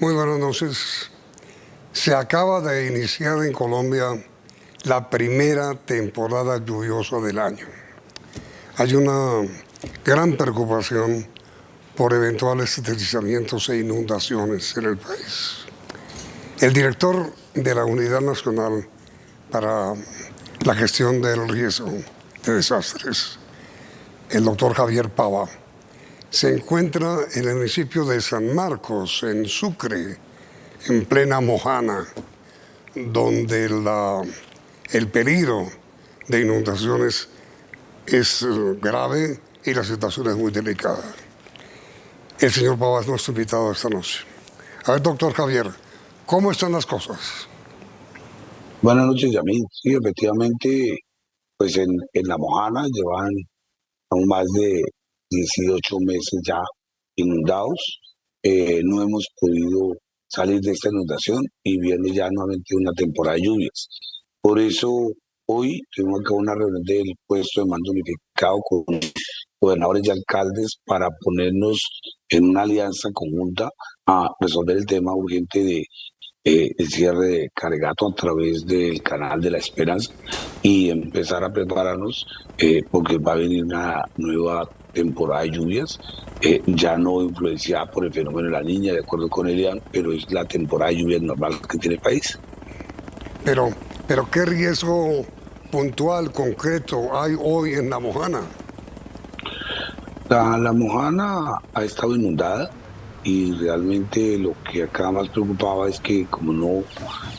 Muy buenas noches. Se acaba de iniciar en Colombia la primera temporada lluviosa del año. Hay una gran preocupación por eventuales deslizamientos e inundaciones en el país. El director de la Unidad Nacional para la Gestión del Riesgo de Desastres, el doctor Javier Pava, se encuentra en el municipio de San Marcos, en Sucre, en plena Mojana, donde el peligro de inundaciones es grave y la situación es muy delicada. El señor Pava es nuestro invitado esta noche. A ver, doctor Javier, ¿cómo están las cosas? Buenas noches, Yamil. Sí, efectivamente, pues en La Mojana llevan aún más de 18 meses ya inundados. No hemos podido salir de esta inundación y viene ya nuevamente una temporada de lluvias. Por eso hoy tuvimos acá una reunión del puesto de mando unificado con gobernadores y alcaldes para ponernos en una alianza conjunta a resolver el tema urgente de el cierre de Caregato a través del Canal de la Esperanza y empezar a prepararnos porque va a venir una nueva temporada de lluvias, ya no influenciada por el fenómeno de la niña, de acuerdo con Elian, pero es la temporada de lluvias normal que tiene el país. Pero, ¿qué riesgo puntual, concreto hay hoy en La Mojana? La Mojana ha estado inundada y realmente lo que acá más preocupaba es que como no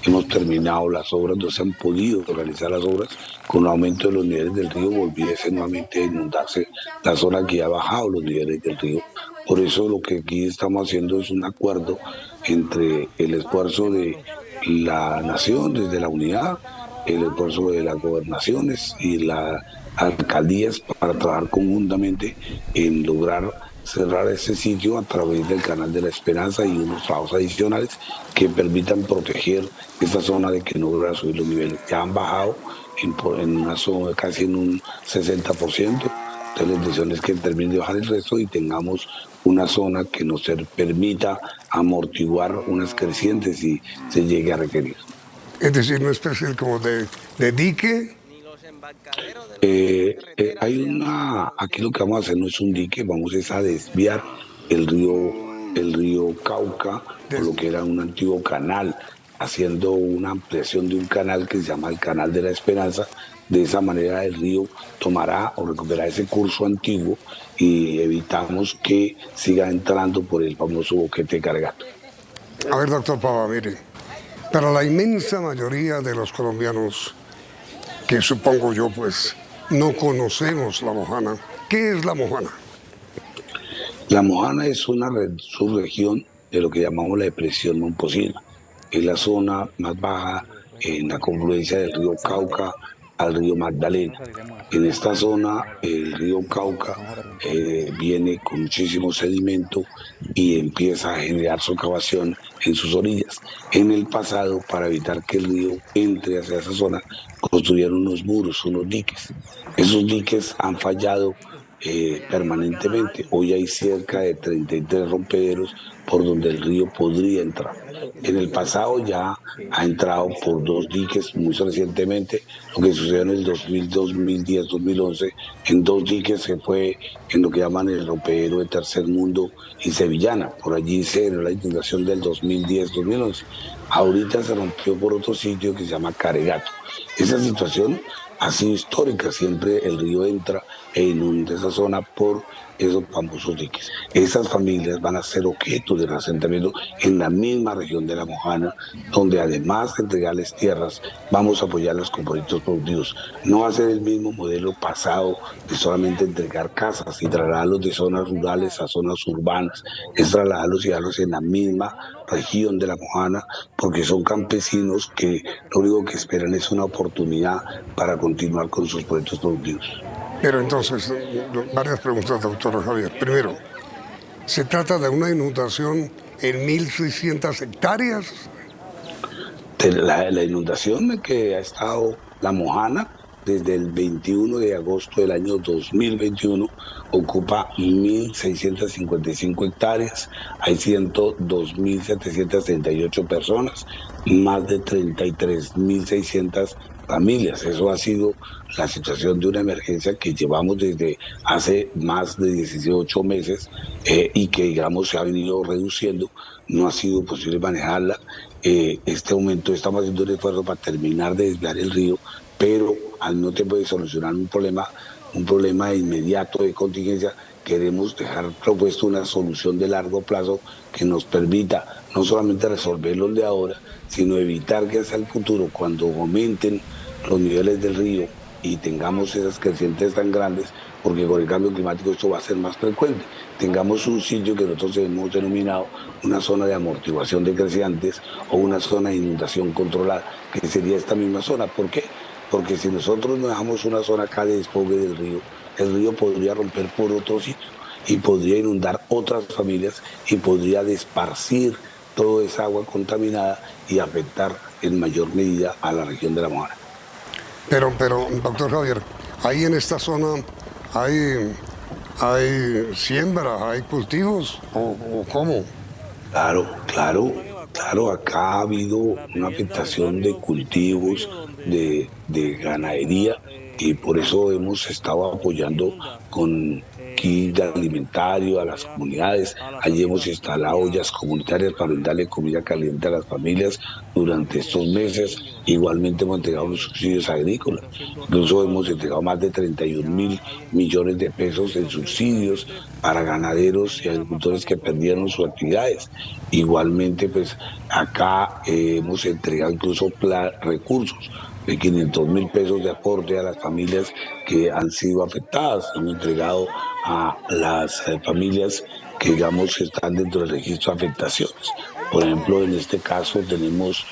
hemos terminado las obras, no se han podido realizar las obras, con un aumento de los niveles del río volviese nuevamente a inundarse la zona que ya ha bajado los niveles del río. Por eso lo que aquí estamos haciendo es un acuerdo entre el esfuerzo de la nación desde la unidad, el esfuerzo de las gobernaciones y las alcaldías para trabajar conjuntamente en lograr cerrar ese sitio a través del Canal de la Esperanza y unos trabajos adicionales que permitan proteger esta zona de que no vuelvan a subir los niveles. Ya han bajado en una zona casi en un 60%. Entonces la intención es que termine de bajar el resto y tengamos una zona que nos permita amortiguar unas crecientes si se llegue a requerir. Es decir, una especie como de dique. Aquí lo que vamos a hacer no es un dique, vamos a desviar el río Cauca por lo que era un antiguo canal, haciendo una ampliación de un canal que se llama el Canal de la Esperanza. De esa manera el río tomará o recuperará ese curso antiguo y evitamos que siga entrando por el famoso boquete de Caregato. A ver, doctor Pava, mire, para la inmensa mayoría de los colombianos, que supongo yo, pues, no conocemos La Mojana. ¿Qué es La Mojana? La Mojana es una subregión de lo que llamamos la depresión Momposina. Es la zona más baja en la confluencia del río Cauca al río Magdalena. En esta zona el río Cauca viene con muchísimo sedimento y empieza a generar socavación en sus orillas. En el pasado, para evitar que el río entre hacia esa zona, construyeron unos muros, unos diques. Esos diques han fallado permanentemente. Hoy hay cerca de 33 rompederos por donde el río podría entrar. En el pasado ya ha entrado por dos diques muy recientemente, lo que sucedió en el 2000, 2010, 2011, en dos diques se fue en lo que llaman el rompedero de Tercer Mundo y Sevillana. Por allí se dio la inundación del 2010-2011. Ahorita se rompió por otro sitio que se llama Caregato. Esa situación ha sido histórica, siempre el río entra e inunda esa zona por esos famosos diques. Esas familias van a ser objeto de asentamiento en la misma región de La Mojana, donde además de entregarles tierras, vamos a apoyarlas con proyectos productivos. No va a ser el mismo modelo pasado de solamente entregar casas y trasladarlos de zonas rurales a zonas urbanas, es trasladarlos y darlos en la misma región de La Mojana, porque son campesinos que lo único que esperan es una oportunidad para continuar con sus proyectos productivos. Pero entonces, varias preguntas, doctor Javier. Primero, ¿se trata de una inundación en 1.600 hectáreas? La inundación que ha estado La Mojana desde el 21 de agosto del año 2021 ocupa 1.655 hectáreas, hay 102.738 personas, más de 33.600 familias. Eso ha sido la situación de una emergencia que llevamos desde hace más de 18 meses y que, digamos, se ha venido reduciendo. No ha sido posible manejarla. Este aumento, estamos haciendo un esfuerzo para terminar de desviar el río, pero al mismo tiempo de solucionar un problema inmediato de contingencia, queremos dejar propuesto una solución de largo plazo que nos permita no solamente resolver los de ahora, sino evitar que hacia el futuro, cuando aumenten los niveles del río y tengamos esas crecientes tan grandes, porque con el cambio climático esto va a ser más frecuente, tengamos un sitio que nosotros hemos denominado una zona de amortiguación de crecientes o una zona de inundación controlada, que sería esta misma zona. ¿Por qué? Porque si nosotros no dejamos una zona acá de desfogue del río, el río podría romper por otro sitio y podría inundar otras familias y podría desparcir toda esa agua contaminada y afectar en mayor medida a la región de La Mojana. Pero, doctor Javier, ahí en esta zona hay siembra, hay cultivos, o cómo. Claro, acá ha habido una afectación de cultivos, de ganadería, y por eso hemos estado apoyando con kit alimentario a las comunidades. Allí hemos instalado ollas comunitarias para brindarle comida caliente a las familias durante estos meses. Igualmente hemos entregado los subsidios agrícolas. Incluso hemos entregado más de 31.000 millones de pesos en subsidios para ganaderos y agricultores que perdieron sus actividades. Igualmente, pues acá hemos entregado incluso recursos de 500.000 pesos de aporte a las familias que han sido afectadas. Hemos entregado a las familias que, digamos, están dentro del registro de afectaciones. Por ejemplo, en este caso tenemos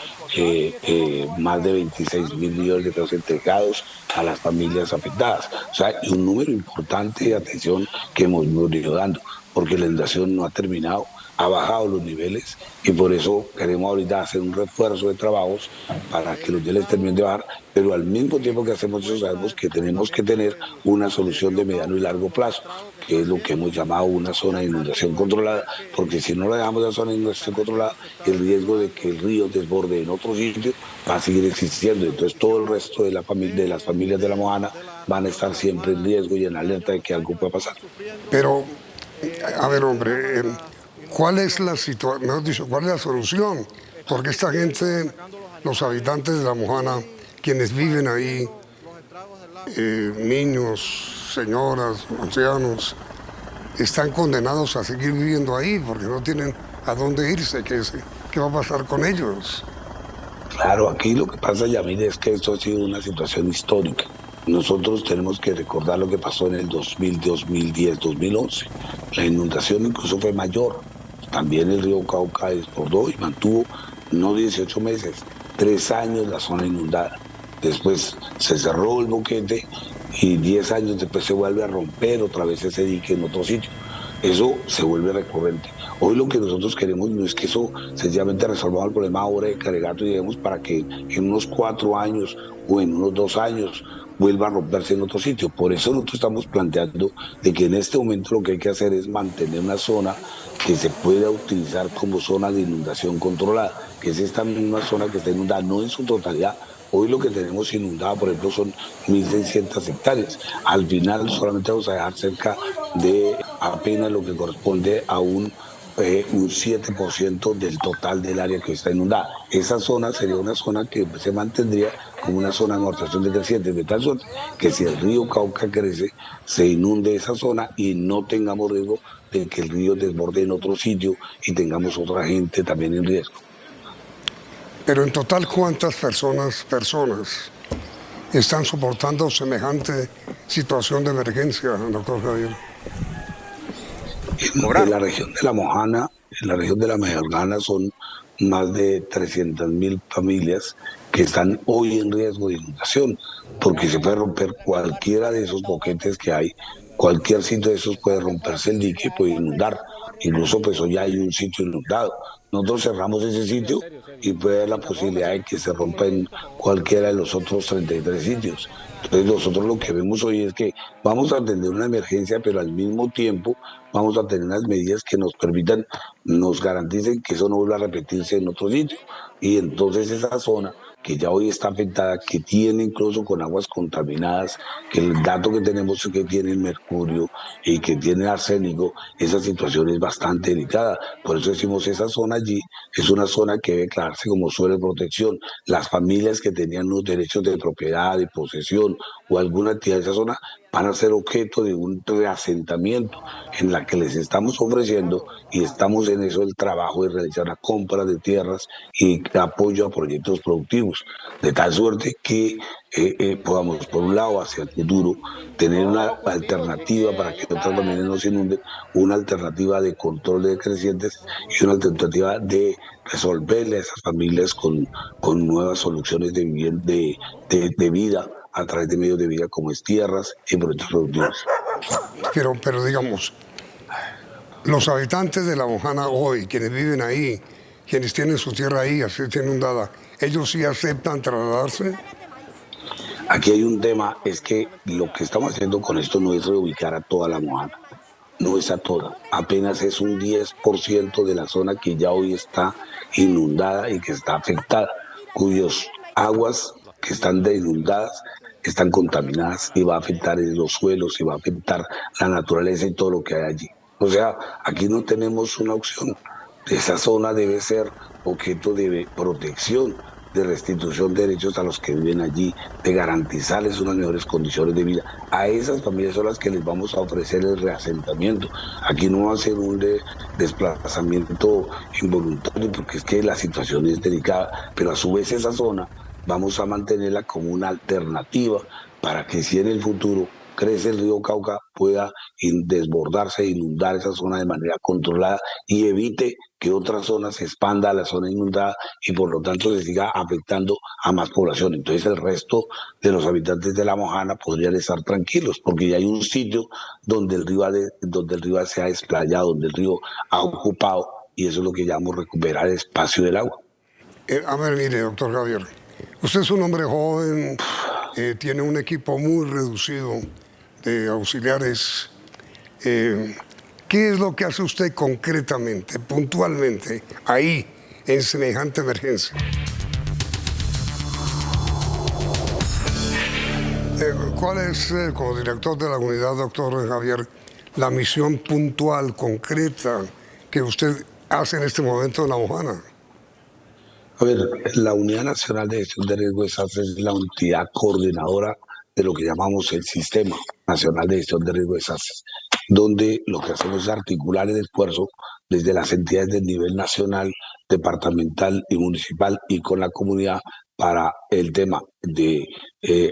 más de 26.000 millones de pesos entregados a las familias afectadas. O sea, y un número importante de atención que hemos ido dando, porque la inundación no ha terminado, ha bajado los niveles y por eso queremos ahorita hacer un refuerzo de trabajos para que los niveles terminen de bajar, pero al mismo tiempo que hacemos eso sabemos que tenemos que tener una solución de mediano y largo plazo, que es lo que hemos llamado una zona de inundación controlada, porque si no le dejamos la zona de inundación controlada, el riesgo de que el río desborde en otro sitio va a seguir existiendo. Entonces todo el resto de las familias de La Mojana van a estar siempre en riesgo y en alerta de que algo pueda pasar. Pero, a ver, hombre, ¿cuál es la situación, mejor dicho, cuál es la solución? Porque esta gente, los habitantes de La Mojana, quienes viven ahí, niños, señoras, ancianos, están condenados a seguir viviendo ahí porque no tienen a dónde irse. ¿Qué va a pasar con ellos? Claro, aquí lo que pasa, Yamil, es que esto ha sido una situación histórica. Nosotros tenemos que recordar lo que pasó en el 2000, 2010, 2011. La inundación incluso fue mayor. También el río Cauca desbordó y mantuvo no 18 meses, 3 años la zona inundada. Después se cerró el boquete y 10 años después se vuelve a romper otra vez ese dique en otro sitio. Eso se vuelve recurrente. Hoy lo que nosotros queremos no es que eso sencillamente resolvamos el problema ahora de Caregato y digamos para que en unos 4 años o en unos 2 años vuelva a romperse en otro sitio. Por eso nosotros estamos planteando de que en este momento lo que hay que hacer es mantener una zona que se pueda utilizar como zona de inundación controlada, que es esta misma zona que está inundada, no en su totalidad. Hoy lo que tenemos inundado, por ejemplo, son 1.600 hectáreas. Al final solamente vamos a dejar cerca de apenas lo que corresponde a un 7% del total del área que está inundada. Esa zona sería una zona que se mantendría como una zona de amortiguación de crecientes, de tal suerte que si el río Cauca crece, se inunde esa zona y no tengamos riesgo de que el río desborde en otro sitio y tengamos otra gente también en riesgo. Pero en total, ¿cuántas personas están soportando semejante situación de emergencia, doctor Javier? En la región de La Mojana, son más de 300.000 familias que están hoy en riesgo de inundación, porque se puede romper cualquiera de esos boquetes que hay, cualquier sitio de esos puede romperse el dique y puede inundar. incluso pues hoy hay un sitio inundado. Nosotros cerramos ese sitio y puede haber la posibilidad de que se rompa en cualquiera de los otros 33 sitios. Entonces nosotros lo que vemos hoy es que vamos a atender una emergencia, pero al mismo tiempo vamos a tener unas medidas que nos permitan, nos garanticen que eso no vuelva a repetirse en otro sitio. Y entonces esa zona que ya hoy está afectada, que tiene incluso con aguas contaminadas, que el dato que tenemos es que tiene mercurio y que tiene arsénico, esa situación es bastante delicada. Por eso decimos, esa zona allí es una zona que debe declararse como suelo de protección. Las familias que tenían los derechos de propiedad, de posesión o alguna actividad de esa zona van a ser objeto de un reasentamiento en la que les estamos ofreciendo y estamos en eso el trabajo de realizar la compra de tierras y apoyo a proyectos productivos, de tal suerte que podamos, por un lado, hacia el futuro, tener una alternativa para que otras familias no se inunden, una alternativa de control de crecientes y una alternativa de resolverle a esas familias con nuevas soluciones de vida a través de medios de vida como es tierras y proyectos productivos. Pero digamos, los habitantes de La Mojana hoy, quienes viven ahí, quienes tienen su tierra ahí, así está inundada, ¿ellos sí aceptan trasladarse? Aquí hay un tema, es que lo que estamos haciendo con esto no es reubicar a toda La Mojana, no es a toda, apenas es un 10% de la zona que ya hoy está inundada y que está afectada, cuyos aguas que están inundadas están contaminadas y va a afectar los suelos y va a afectar la naturaleza y todo lo que hay allí. O sea, aquí no tenemos una opción. Esa zona debe ser objeto de protección, de restitución de derechos a los que viven allí, de garantizarles unas mejores condiciones de vida. A esas familias son las que les vamos a ofrecer el reasentamiento. Aquí no va a ser un desplazamiento involuntario porque es que la situación es delicada, pero a su vez esa zona vamos a mantenerla como una alternativa para que si en el futuro crece el río Cauca pueda desbordarse e inundar esa zona de manera controlada y evite que otra zona se expanda a la zona inundada y por lo tanto se siga afectando a más población. Entonces el resto de los habitantes de La Mojana podrían estar tranquilos porque ya hay un sitio donde el río se ha desplayado, donde el río ha ocupado y eso es lo que llamamos recuperar el espacio del agua. A ver, mire, doctor Javier, usted es un hombre joven, tiene un equipo muy reducido de auxiliares. ¿Qué es lo que hace usted concretamente, puntualmente, ahí, en semejante emergencia? ¿Cuál es, como director de la unidad, doctor Javier, la misión puntual, concreta, que usted hace en este momento en La Mojana? A ver, la Unidad Nacional de Gestión de Riesgo de Desastres es la entidad coordinadora de lo que llamamos el Sistema Nacional de Gestión de Riesgo de Desastres, donde lo que hacemos es articular el esfuerzo desde las entidades del nivel nacional, departamental y municipal y con la comunidad para el tema de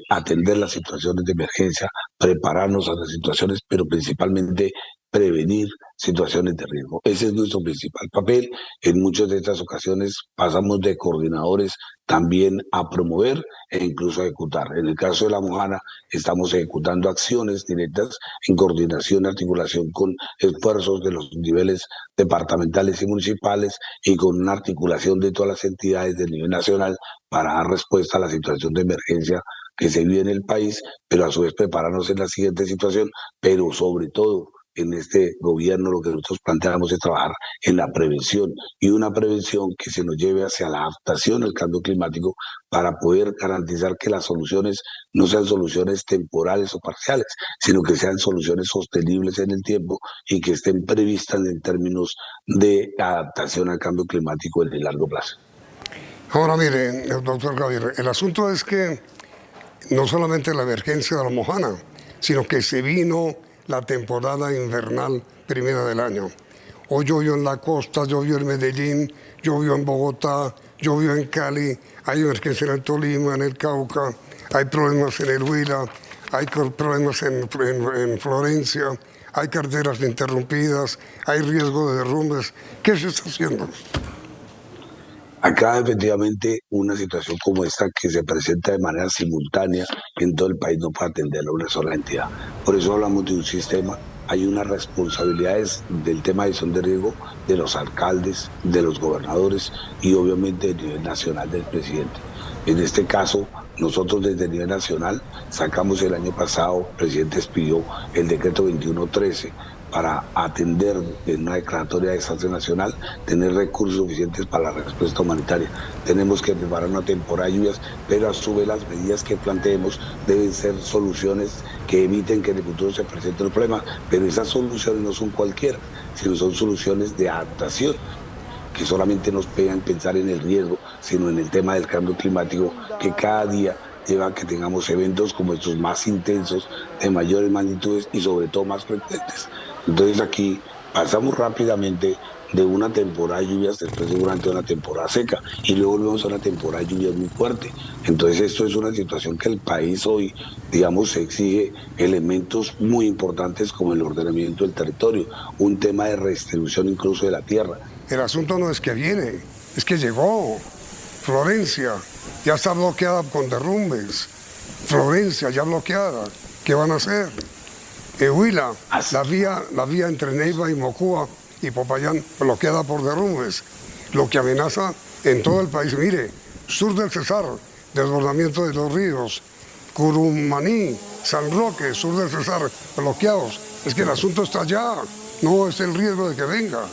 atender las situaciones de emergencia, prepararnos a las situaciones, pero principalmente prevenir situaciones de riesgo. Ese es nuestro principal papel. En muchas de estas ocasiones pasamos de coordinadores también a promover e incluso a ejecutar. En el caso de La Mojana, estamos ejecutando acciones directas en coordinación y articulación con esfuerzos de los niveles departamentales y municipales y con una articulación de todas las entidades del nivel nacional para dar respuesta a la situación de emergencia que se vive en el país, pero a su vez prepararnos en la siguiente situación, pero sobre todo en este gobierno lo que nosotros planteamos es trabajar en la prevención y una prevención que se nos lleve hacia la adaptación al cambio climático para poder garantizar que las soluciones no sean soluciones temporales o parciales, sino que sean soluciones sostenibles en el tiempo y que estén previstas en términos de adaptación al cambio climático en el largo plazo. Ahora mire, doctor Javier, el asunto es que no solamente la emergencia de La Mojana, sino que se vino la temporada invernal primera del año. Hoy llovió en la costa, llovió en Medellín, llovió en Bogotá, llovió en Cali, hay emergencia en el Tolima, en el Cauca, hay problemas en el Huila, hay problemas en Florencia, hay carreteras interrumpidas, hay riesgo de derrumbes. ¿Qué se está haciendo? Acá efectivamente una situación como esta que se presenta de manera simultánea en todo el país no puede atenderla una sola entidad. Por eso hablamos de un sistema hay unas responsabilidades del tema de gestión de riesgo de los alcaldes, de los gobernadores y obviamente del nivel nacional del presidente. En este caso, nosotros desde el nivel nacional sacamos el año pasado, el presidente expidió el decreto 2113 para atender en una declaratoria de desastre nacional, tener recursos suficientes para la respuesta humanitaria. Tenemos que preparar una temporada de lluvias, pero a su vez las medidas que planteemos deben ser soluciones que eviten que en el futuro se presenten los problemas, pero esas soluciones no son cualquiera, sino son soluciones de adaptación que solamente nos pegan pensar en el riesgo, sino en el tema del cambio climático, que cada día lleva a que tengamos eventos como estos más intensos, de mayores magnitudes y sobre todo más frecuentes. Entonces aquí pasamos rápidamente de una temporada de lluvias después de durante una temporada seca y luego volvemos a una temporada de lluvias muy fuerte. Entonces esto es una situación que el país hoy, digamos, exige elementos muy importantes como el ordenamiento del territorio, un tema de redistribución incluso de la tierra. El asunto no es que viene, es que llegó. Florencia ya está bloqueada con derrumbes. Florencia ya bloqueada. ¿Qué van a hacer? Huila, la vía entre Neiva y Mocúa y Popayán bloqueada por derrumbes. Lo que amenaza en todo el país. Mire, sur del Cesar, desbordamiento de los ríos. Curumaní, San Roque, sur del Cesar, bloqueados. Es que el asunto está allá. No es el riesgo de que venga.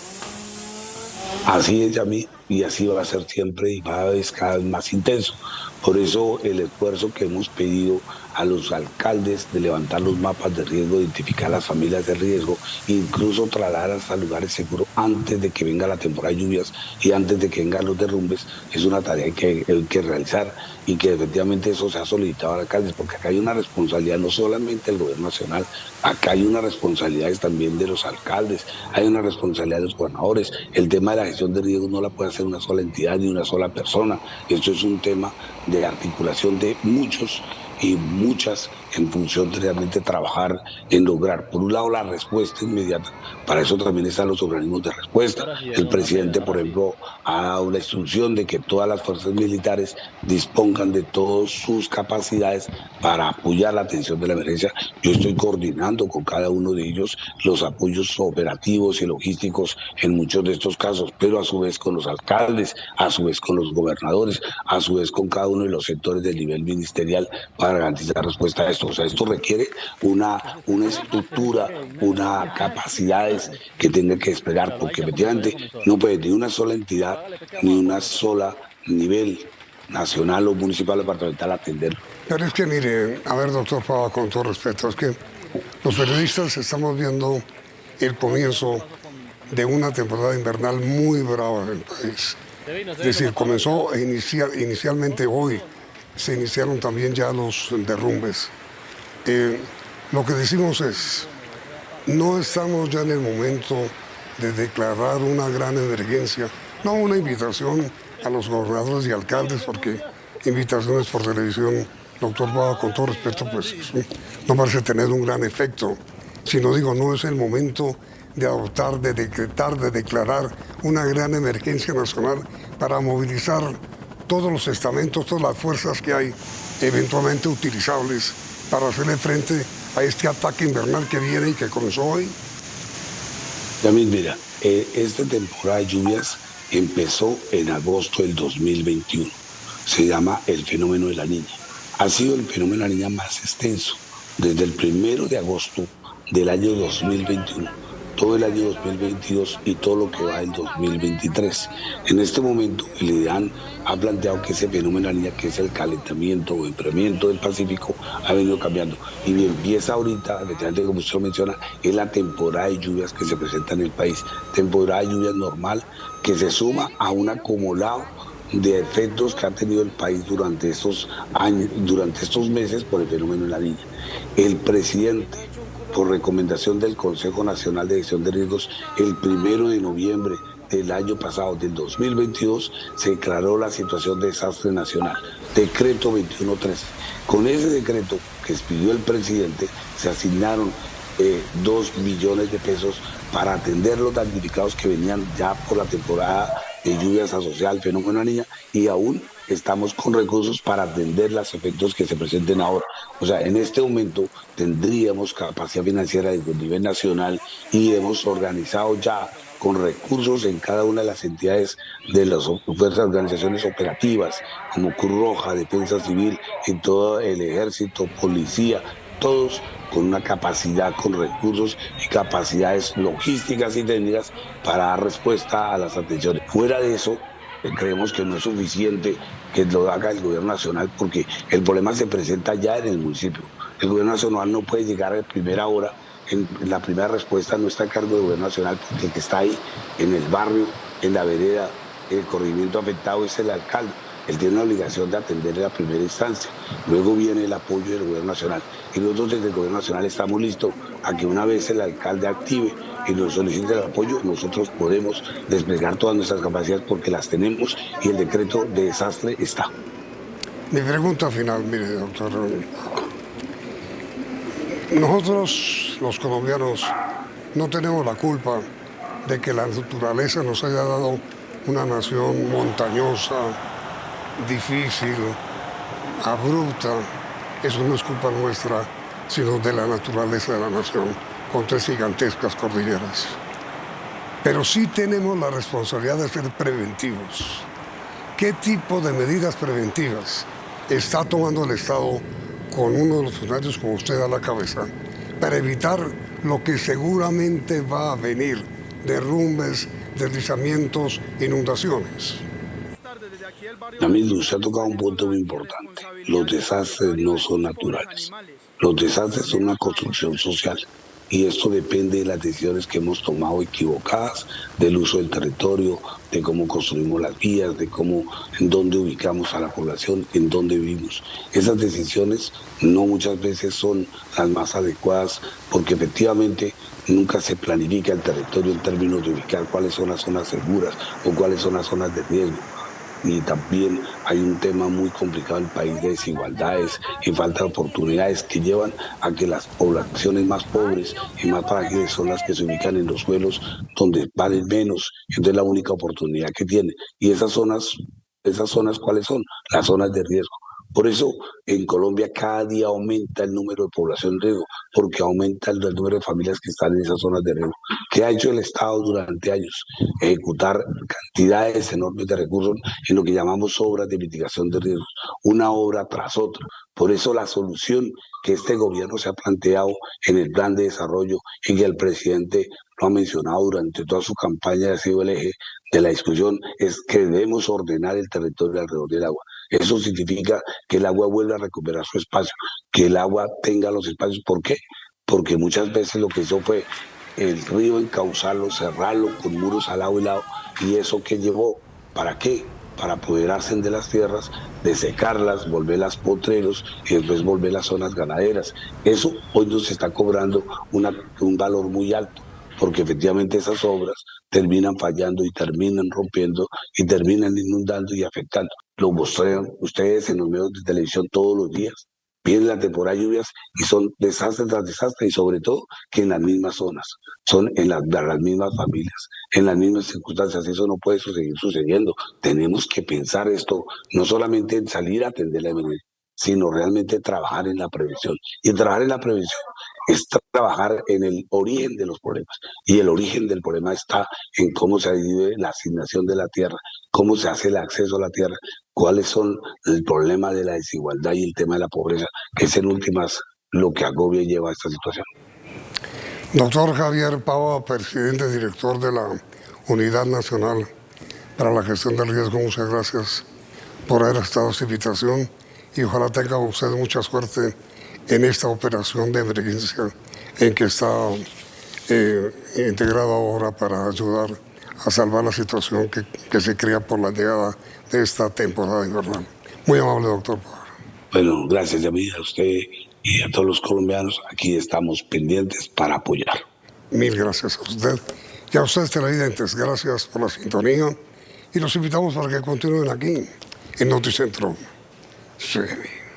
Así es, Yamil, y así va a ser siempre y cada vez más intenso. Por eso el esfuerzo que hemos pedido a los alcaldes de levantar los mapas de riesgo, identificar las familias de riesgo, incluso trasladar hasta lugares seguros antes de que venga la temporada de lluvias y antes de que vengan los derrumbes, es una tarea que hay que realizar y que efectivamente eso se ha solicitado a los alcaldes, porque acá hay una responsabilidad no solamente del gobierno nacional, acá hay unas responsabilidades también de los alcaldes, hay una responsabilidad de los gobernadores. El tema de la gestión de riesgos no la puede hacer una sola entidad ni una sola persona. Esto es un tema de articulación de muchos y muchas en función de realmente trabajar en lograr, por un lado, la respuesta inmediata. Para eso también están los organismos de respuesta. El presidente, por ejemplo, ha dado la instrucción de que todas las fuerzas militares dispongan de todas sus capacidades para apoyar la atención de la emergencia. Yo estoy coordinando con cada uno de ellos los apoyos operativos y logísticos en muchos de estos casos, pero a su vez con los alcaldes, a su vez con los gobernadores, a su vez con cada uno de los sectores del nivel ministerial para garantizar respuesta a esto. O sea, esto requiere una estructura, una capacidades que tenga que desplegar, porque efectivamente no puede ni una sola entidad, ni una sola nivel nacional o municipal o departamental atenderlo. Pero es que mire, a ver, doctor Fava, con todo respeto, es que los periodistas estamos viendo el comienzo de una temporada invernal muy brava en el país. Es decir, comenzó inicialmente hoy, se iniciaron también ya los derrumbes. Lo que decimos es, no estamos ya en el momento de declarar una gran emergencia, no una invitación a los gobernadores y alcaldes, porque invitaciones por televisión, doctor Baba, con todo respeto, pues no parece tener un gran efecto, sino digo, no es el momento de adoptar, de decretar, de declarar una gran emergencia nacional para movilizar todos los estamentos, todas las fuerzas que hay eventualmente utilizables para hacerle frente a este ataque invernal que viene y que comenzó hoy. Yamil, mira, esta temporada de lluvias empezó en agosto del 2021. Se llama el fenómeno de la Niña. Ha sido el fenómeno de la Niña más extenso desde el 1 de agosto del año 2021, todo el año 2022 y todo lo que va del 2023. En este momento, el IDEAN ha planteado que ese fenómeno de la Niña, que es el calentamiento o enfriamiento del Pacífico, ha venido cambiando. Y empieza ahorita, efectivamente, como usted lo menciona, es la temporada de lluvias que se presenta en el país. Temporada de lluvias normal que se suma a un acumulado de efectos que ha tenido el país durante estos años, durante estos meses por el fenómeno de la Niña. El presidente, por recomendación del Consejo Nacional de Gestión de Riesgos, el 1 de noviembre del año pasado, del 2022, se declaró la situación de desastre nacional, decreto 2113. Con ese decreto que expidió el presidente, se asignaron 2 millones de pesos para atender los damnificados que venían ya por la temporada de lluvias asociadas al fenómeno La Niña, y aún estamos con recursos para atender los efectos que se presenten ahora. O sea, en este momento tendríamos capacidad financiera desde el nivel nacional y hemos organizado ya con recursos en cada una de las entidades de las fuerzas, organizaciones operativas, como Cruz Roja, Defensa Civil, en todo el ejército, policía, todos con una capacidad, con recursos y capacidades logísticas y técnicas para dar respuesta a las atenciones. Fuera de eso, creemos que no es suficiente que lo haga el gobierno nacional porque el problema se presenta ya en el municipio. El gobierno nacional no puede llegar a primera hora, en la primera respuesta no está a cargo del gobierno nacional porque el que está ahí en el barrio, en la vereda, en el corregimiento afectado es el alcalde. Él tiene la obligación de atender en la primera instancia. Luego viene el apoyo del gobierno nacional. Y nosotros desde el gobierno nacional estamos listos a que una vez el alcalde active y nos solicite el apoyo, nosotros podemos desplegar todas nuestras capacidades porque las tenemos y el decreto de desastre está. Mi pregunta final, mire, doctor. Nosotros, los colombianos, no tenemos la culpa de que la naturaleza nos haya dado una nación montañosa, difícil, abrupta. Eso no es culpa nuestra, sino de la naturaleza de la nación, con 3 gigantescas cordilleras. Pero sí tenemos la responsabilidad de ser preventivos. ¿Qué tipo de medidas preventivas está tomando el Estado con uno de los funcionarios como usted a la cabeza para evitar lo que seguramente va a venir: derrumbes, deslizamientos, inundaciones? Camilo, usted ha tocado un punto muy importante. Los desastres no son naturales. Los desastres son una construcción social. Y esto depende de las decisiones que hemos tomado equivocadas, del uso del territorio, de cómo construimos las vías, de cómo, en dónde ubicamos a la población, en dónde vivimos. Esas decisiones no muchas veces son las más adecuadas porque efectivamente nunca se planifica el territorio en términos de ubicar cuáles son las zonas seguras o cuáles son las zonas de riesgo. Y también hay un tema muy complicado en el país de desigualdades y falta de oportunidades que llevan a que las poblaciones más pobres y más frágiles son las que se ubican en los suelos donde valen menos, entonces la única oportunidad que tienen. Y esas zonas, ¿cuáles son? Las zonas de riesgo. Por eso en Colombia cada día aumenta el número de población en riesgo, porque aumenta el número de familias que están en esas zonas de riesgo. ¿Qué ha hecho el Estado durante años? Ejecutar cantidades enormes de recursos en lo que llamamos obras de mitigación de riesgos, una obra tras otra. Por eso la solución que este gobierno se ha planteado en el plan de desarrollo y que el presidente lo ha mencionado durante toda su campaña, ha sido el eje de la discusión, es que debemos ordenar el territorio alrededor del agua. Eso significa que el agua vuelva a recuperar su espacio, que el agua tenga los espacios. ¿Por qué? Porque muchas veces lo que hizo fue el río encauzarlo, cerrarlo con muros al lado y lado. ¿Y eso qué llevó? ¿Para qué? Para apoderarse de las tierras, de secarlas, volverlas potreros y después volver las zonas ganaderas. Eso hoy nos está cobrando un valor muy alto, porque efectivamente esas obras terminan fallando y terminan rompiendo y terminan inundando y afectando. Lo muestran ustedes en los medios de televisión todos los días. Viene la temporada de lluvias y son desastres tras desastres, y sobre todo que en las mismas zonas, son en las mismas familias, en las mismas circunstancias. Eso no puede seguir sucediendo. Tenemos que pensar esto, no solamente en salir a atender la emergencia, sino realmente trabajar en la prevención. Y trabajar en la prevención es trabajar en el origen de los problemas. Y el origen del problema está en cómo se vive la asignación de la tierra, cómo se hace el acceso a la tierra, cuáles son el problema de la desigualdad y el tema de la pobreza, que es en últimas lo que agobia y lleva a esta situación. Doctor Javier Pava, presidente director de la Unidad Nacional para la Gestión del Riesgo, muchas gracias por haber estado esta invitación y ojalá tenga usted mucha suerte en esta operación de emergencia en que está integrado ahora para ayudar a salvar la situación que se crea por la llegada de esta temporada invernal. Muy amable, doctor. Bueno, gracias, Yamil, a usted y a todos los colombianos. Aquí estamos pendientes para apoyar. Mil gracias a usted y a ustedes televidentes. Gracias por la sintonía y los invitamos para que continúen aquí en Noticentro. Sí.